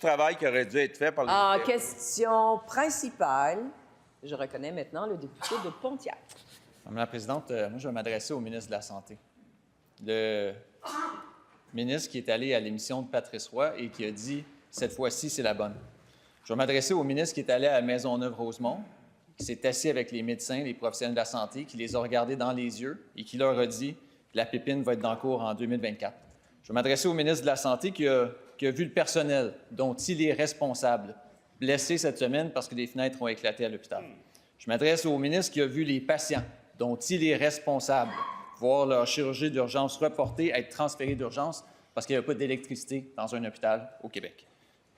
travail qui aurait dû être fait par le En ministère. question principale, je reconnais maintenant le député de Pontiac. Madame la présidente, moi, je vais m'adresser au ministre de la Santé. Le ministre qui est allé à l'émission de Patrice Roy et qui a dit « cette fois-ci, c'est la bonne ». Je vais m'adresser au ministre qui est allé à Maisonneuve-Rosemont, qui s'est assis avec les médecins, les professionnels de la santé, qui les a regardés dans les yeux et qui leur a dit que la pépine va être dans le cours en 2024. Je vais m'adresser au ministre de la Santé qui a vu le personnel dont il est responsable blessé cette semaine parce que des fenêtres ont éclaté à l'hôpital. Je m'adresse au ministre qui a vu les patients dont il est responsable voir leur chirurgie d'urgence reportée, être transférée d'urgence parce qu'il n'y a pas d'électricité dans un hôpital au Québec.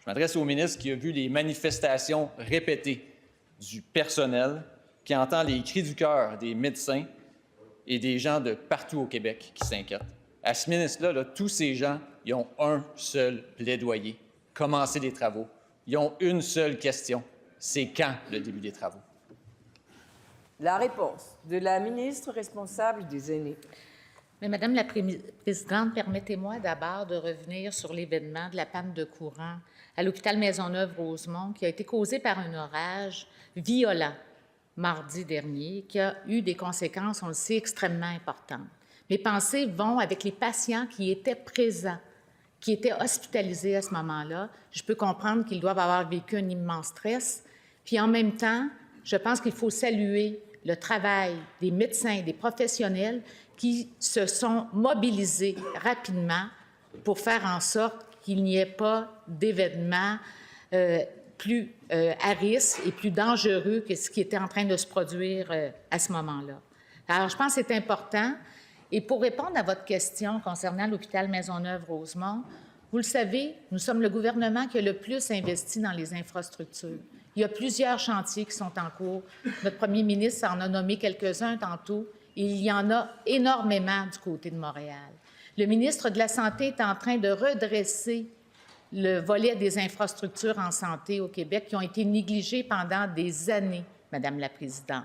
Je m'adresse au ministre qui a vu les manifestations répétées du personnel, qui entend les cris du cœur des médecins et des gens de partout au Québec qui s'inquiètent. À ce ministre-là, tous ces gens, ils ont un seul plaidoyer, commencer les travaux. Ils ont une seule question, c'est quand le début des travaux? La réponse de la ministre responsable des Aînés. Mais Madame la Présidente, permettez-moi d'abord de revenir sur l'événement de la panne de courant à l'hôpital Maisonneuve-Rosemont qui a été causé par un orage violent mardi dernier qui a eu des conséquences, on le sait, extrêmement importantes. Mes pensées vont avec les patients qui étaient présents, qui étaient hospitalisés à ce moment-là. Je peux comprendre qu'ils doivent avoir vécu un immense stress. Puis en même temps, je pense qu'il faut saluer le travail des médecins, des professionnels qui se sont mobilisés rapidement pour faire en sorte qu'il n'y ait pas d'événements plus à risque et plus dangereux que ce qui était en train de se produire à ce moment-là. Alors, je pense que c'est important. Et pour répondre à votre question concernant l'hôpital Maisonneuve-Rosemont, vous le savez, nous sommes le gouvernement qui a le plus investi dans les infrastructures. Il y a plusieurs chantiers qui sont en cours. Notre premier ministre en a nommé quelques-uns tantôt. Et il y en a énormément du côté de Montréal. Le ministre de la Santé est en train de redresser le volet des infrastructures en santé au Québec qui ont été négligées pendant des années, Madame la Présidente.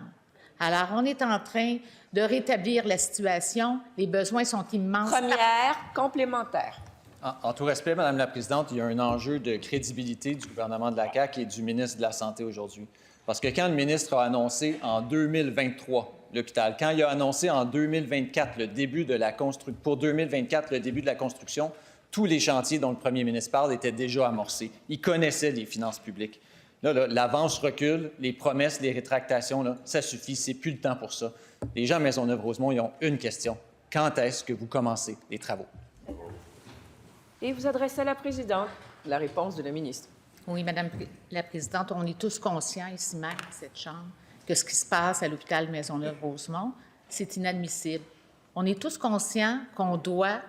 Alors, on est en train de rétablir la situation. Les besoins sont immenses. Première complémentaire. En tout respect, Madame la Présidente, il y a un enjeu de crédibilité du gouvernement de la CAQ et du ministre de la Santé aujourd'hui. Parce que quand le ministre a annoncé en 2023 l'hôpital, quand il a annoncé en 2024 le début de la construction, pour 2024 le début de la construction, tous les chantiers dont le premier ministre parle étaient déjà amorcés. Il connaissait les finances publiques. Là, l'avance recule, les promesses, les rétractations, là, ça suffit, c'est plus le temps pour ça. Les gens à Maisonneuve-Rosemont, ils ont une question. Quand est-ce que vous commencez les travaux? Et vous adressez à la présidente la réponse de la ministre. Oui, Madame la Présidente, on est tous conscients ici même, dans cette Chambre, que ce qui se passe à l'hôpital Maisonneuve-Rosemont, c'est inadmissible. On est tous conscients qu'on doit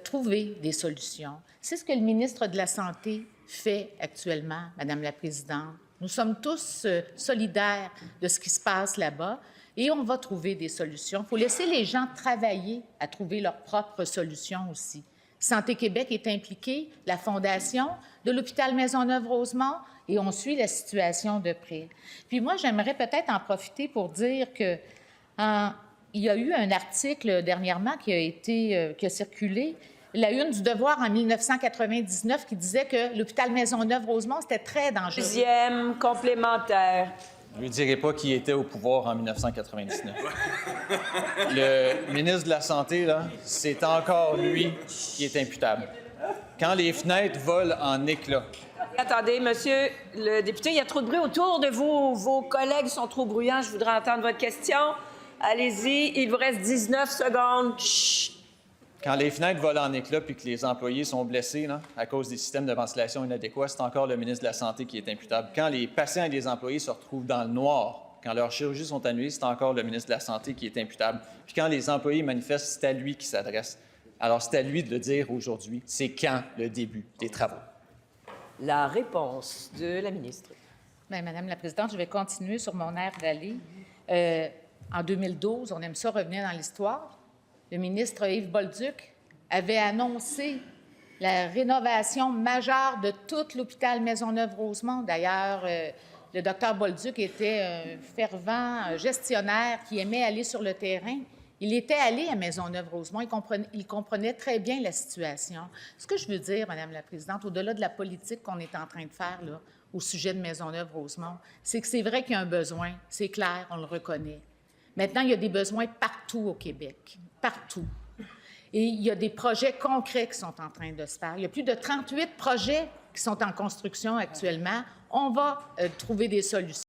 trouver des solutions. C'est ce que le ministre de la Santé fait actuellement, Madame la Présidente. Nous sommes tous solidaires de ce qui se passe là-bas et on va trouver des solutions. Il faut laisser les gens travailler à trouver leurs propres solutions aussi. Santé Québec est impliquée, la Fondation de l'hôpital Maisonneuve-Rosemont, et on suit la situation de près. Puis moi, j'aimerais peut-être en profiter pour dire que il y a eu un article dernièrement qui a circulé, la une du Devoir en 1999, qui disait que l'hôpital Maisonneuve-Rosemont, c'était très dangereux. Deuxième complémentaire. Je ne lui dirai pas qui était au pouvoir en 1999. Le ministre de la Santé, là, c'est encore lui qui est imputable. Quand les fenêtres volent en éclats. Attendez, monsieur le député, il y a trop de bruit autour de vous. Vos collègues sont trop bruyants. Je voudrais entendre votre question. Allez-y, il vous reste 19 secondes. Chut. Quand les fenêtres volent en éclats puis que les employés sont blessés là, à cause des systèmes de ventilation inadéquats, c'est encore le ministre de la Santé qui est imputable. Quand les patients et les employés se retrouvent dans le noir, quand leurs chirurgies sont annulées, c'est encore le ministre de la Santé qui est imputable. Puis quand les employés manifestent, c'est à lui qui s'adresse. Alors, c'est à lui de le dire aujourd'hui. C'est quand le début des travaux? La réponse de la ministre. Bien, Madame la Présidente, je vais continuer sur mon air d'aller. En 2012, on aime ça revenir dans l'histoire. Le ministre Yves Bolduc avait annoncé la rénovation majeure de tout l'hôpital Maisonneuve-Rosemont. D'ailleurs, le docteur Bolduc était un fervent gestionnaire qui aimait aller sur le terrain. Il était allé à Maisonneuve-Rosemont, il comprenait très bien la situation. Ce que je veux dire, Madame la Présidente, au-delà de la politique qu'on est en train de faire là, au sujet de Maisonneuve-Rosemont, c'est que c'est vrai qu'il y a un besoin, c'est clair, on le reconnaît. Maintenant, il y a des besoins partout au Québec, partout. Et il y a des projets concrets qui sont en train de se faire. Il y a plus de 38 projets qui sont en construction actuellement. On va trouver des solutions.